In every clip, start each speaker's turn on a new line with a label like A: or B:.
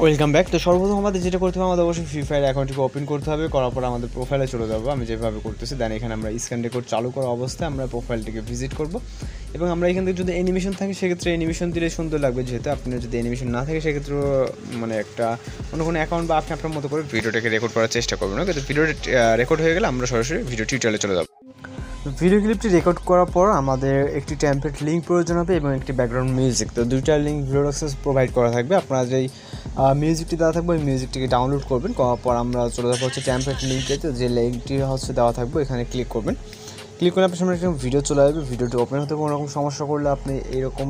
A: Welcome back. তো সর্বপ্রথম আমাদের যেটা করতে হবে, আমাদের অবশ্যই ফ্রি ফায়ার অ্যাকাউন্টটিকে ওপেন করতে হবে। করার পর আমাদের প্রোফাইলে চলে যাবো, আমি যেভাবে করতেছি। দেন এখানে আমরা স্ক্যান রেকর্ড চালু করা অবস্থায় আমরা প্রোফাইলটিকে ভিজিট করব এবং আমরা এখান থেকে যদি অ্যানিমেশন থাকে সেক্ষেত্রে অ্যানিমেশন দিলে সুন্দর লাগবে। যেহেতু আপনার যদি অ্যানিমেশন না থাকে সেক্ষেত্রে মানে একটা অন্য কোনো অ্যাকাউন্ট বা আপনি আপনার মতো করে ভিডিওটাকে রেকর্ড করার চেষ্টা করবেন। ওকে, তো ভিডিওটা রেকর্ড হয়ে গেলে আমরা সরাসরি ভিডিও টিউটোরিয়ালে চলে যাবো। ভিডিও ক্লিপটি রেকর্ড করার পর আমাদের একটি টেমপ্লেট লিঙ্ক প্রয়োজন হবে এবং একটি ব্যাকগ্রাউন্ড মিউজিক। তো দুইটা লিঙ্ক ভিডিও অ্যাক্সেস প্রোভাইড করা থাকবে। আপনারা যেই মিউজিকটি দেওয়া থাকবে ওই মিউজিকটিকে ডাউনলোড করবেন। করার পর আমরা চলে যাবো হচ্ছে টেমপ্লেট লিঙ্কে। তো যে লিঙ্কটি হচ্ছে দেওয়া থাকবে এখানে ক্লিক করবেন। ক্লিক করলে আপনার সামনে একটা ভিডিও চলে আসবে। ভিডিওটি ওপেন হতে কোনো রকম সমস্যা করলে আপনি এইরকম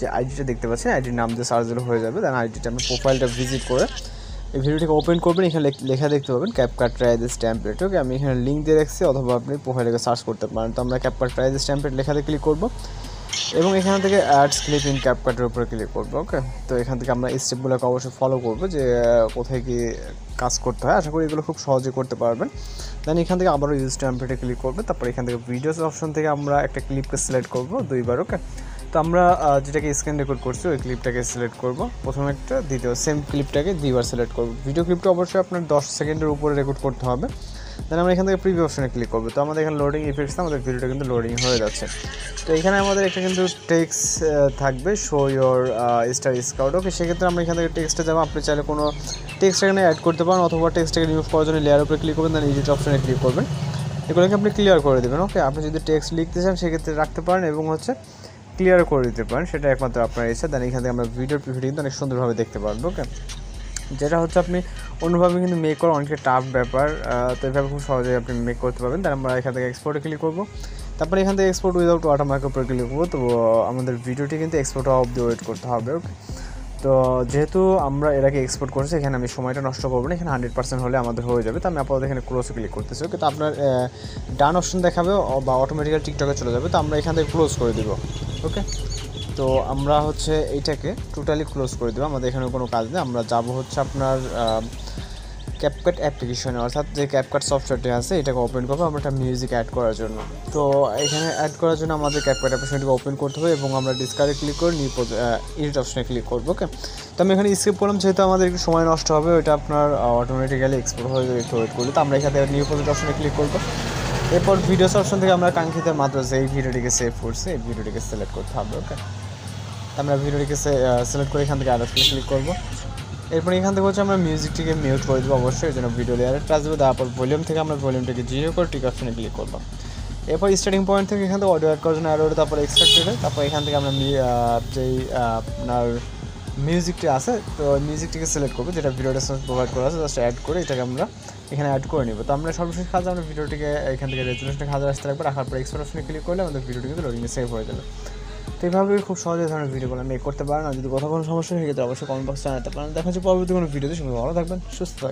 A: যে আইডিটা দেখতে পাচ্ছেন, আইডির নাম দিয়ে সার্চ দিলে হয়ে যাবে। দেন আইডিটা আপনার প্রোফাইলটা ভিজিট করে এই ভিডিওটিকে ওপেন করবেন। এখানে লেখা দেখতে পাবেন CapCut ট্রাই দিস টেমপ্লেট। ওকে, আমি এখানে লিঙ্ক দিয়ে রাখছি, অথবা আপনি প্রোফাইলে সার্চ করতে পারেন। তো আমরা CapCut ট্রাই দিস টেমপ্লেট লেখাতে ক্লিক করব এবং এখান থেকে অ্যাডস ক্লিপ ইন CapCut'ের উপরে ক্লিক করবো। ওকে, তো এখান থেকে আমরা স্টেপগুলোকে অবশ্যই ফলো করবো যে কোথায় কি কাজ করতে হয়। আশা করি এগুলো খুব সহজে করতে পারবেন। দেন এখান থেকে আবারও ইউজ টেমপ্লেটে ক্লিক করবো। তারপর এখান থেকে ভিডিওস অপশন থেকে আমরা একটা ক্লিপকে সিলেক্ট করবো দুইবার। ওকে, তো আমরা যেটাকে স্ক্রিন রেকর্ড করছি ওই ক্লিপটাকে সিলেক্ট করব প্রথম একটা, দ্বিতীয় সেম ক্লিপটাকে দুইবার সিলেক্ট করব। ভিডিও ক্লিপটা অবশ্যই আপনার 10 সেকেন্ডের উপরে রেকর্ড করতে হবে। দেন আমরা এখান থেকে প্রিভিউ অপশনে ক্লিক করবো। তো আমাদের এখানে লোডিং ইফেক্টস, আমাদের ভিডিওটা কিন্তু লোডিং হয়ে যাচ্ছে। তো এখানে আমাদের একটা কিন্তু টেক্সট থাকবে, শো ইয়োর স্টার স্কাউট। ওকে, সেক্ষেত্রে আমরা এখান থেকে টেক্সটে যাবো। আপনি চাইলে কোনো টেক্সট এখানে অ্যাড করতে পারেন, অথবা টেক্সটটাকে রিমুভ করার জন্য লেয়ার উপরে ক্লিক করবেন, দেন এডিট অপশনে ক্লিক করবেন। এগুলোকে আপনি ক্লিয়ার করে দেবেন। ওকে, আপনি যদি টেক্সট লিখতে চান সেক্ষেত্রে রাখতে পারেন এবং হচ্ছে ক্লিয়ার করে দিতে পারেন, সেটা একমাত্র আপনার ইচ্ছা। দেন এখান থেকে আমরা ভিডিওর প্রিভিউ কিন্তু অনেক সুন্দরভাবে দেখতে পারবো। ওকে, যেটা হচ্ছে আপনি অন্যভাবে কিন্তু মেক করা অনেকটা টাফ ব্যাপার। তো এইভাবে খুব সহজেই আপনি মেক করতে পারবেন। তার আমরা এখান থেকে এক্সপোর্টে ক্লিক করবো। তারপরে এখান থেকে এক্সপোর্ট উইদাউট ওয়াটারমার্কের উপরে ক্লিক করবো। তো আমাদের ভিডিওটি কিন্তু এক্সপোর্ট হওয়া অবধি ওয়েট করতে হবে। ওকে, তো যেহেতু আমরা এর আগে এক্সপোর্ট করছি, এখানে আমি সময়টা নষ্ট করবো না, এখানে 100% হলে আমাদের হয়ে যাবে। তো আমি আপাতত এখানে ক্লোজে ক্লিক করতেছি। ওকে, তো আপনার ডান অপশন দেখাবে বা অটোমেটিক্যাল টিকটকে চলে যাবে। তো আমরা এখান থেকে ক্লোজ করে দিব। ওকে, তো আমরা হচ্ছে এইটাকে টোটালি ক্লোজ করে দেবো। আমাদের এখানে কোনো কাজ নেই। আমরা যাব হচ্ছে আপনার CapCut অ্যাপ্লিকেশনে, অর্থাৎ যে CapCut সফটওয়্যারটি আছে এটাকে ওপেন করবো আমরা একটা মিউজিক অ্যাড করার জন্য। তো এখানে অ্যাড করার জন্য আমাদের CapCut অ্যাপ্লিকেশনটিকে ওপেন করতে হবে এবং আমরা ডিসকার্ডে ক্লিক করে এডিট অপশনে ক্লিক করবো। ওকে, তো আমি এখানে স্কিপ করলাম, যেহেতু আমাদের একটু সময় নষ্ট হবে। ওইটা আপনার অটোমেটিক্যালি এক্সপোর্ট হয়ে যাবে, একটু ওয়েট করলে। তো আমরা এখানে নিউ প্রজেক্ট অপশনে ক্লিক করবো। এরপর ভিডিওস অপশন থেকে আমরা কাঙ্ক্ষিত মাত্র যে এই ভিডিওটিকে সেভ করছি এই ভিডিওটিকে সিলেক্ট করতে হবে। ওকে, আমরা ভিডিওটিকে সিলেক্ট করে এখান থেকে আরেকটা ক্লিক করবো। এরপর এখান থেকে হচ্ছে আমরা মিউজিকটিকে মিউট করে দেবো অবশ্যই, এই জন্য ভিডিও লেয়ারে টাচ দেবো। তারপর ভলিউম থেকে আমরা ভলিউমটাকে 0 করে টিক অপশনে ক্লিক করবো। এরপর স্টার্টিং পয়েন্ট থেকে এখান থেকে অডিও অ্যাড করার জন্য অ্যাড, তারপর এক্সট্রাক্টেডে, তারপর এখান থেকে আমরা যেই আপনার মিউজিকটি আছে তো মিউজিকটিকে সিলেক্ট করবো, যেটা ভিডিওটা প্রোভাইড করা আছে, জাস্ট অ্যাড করে এটাকে আমরা এখানে অ্যাড করে নিব। তো আমরা সর্বশেষ কাজ আমরা ভিডিওটিকে এখান থেকে রেজুলেশনে 1000 আসতে রাখবো। রাখার পর এক্সপোর্ট অপশনে ক্লিক করলে আমাদের ভিডিওটি কিন্তু লোডিংয়ে সেভ হয়ে যাবে। তো এইভাবে খুব সহজে ধরনের ভিডিওগুলো মেক করতে পারেন। আর যদি কোথাও কোনো সমস্যা হয়ে গেলে অবশ্যই কমেন্ট বক্সে জানাতে পারেন। দেখা হচ্ছে পরবর্তী কোনো ভিডিওতে। সঙ্গে ভালো থাকবেন, সুস্থ থাকবেন।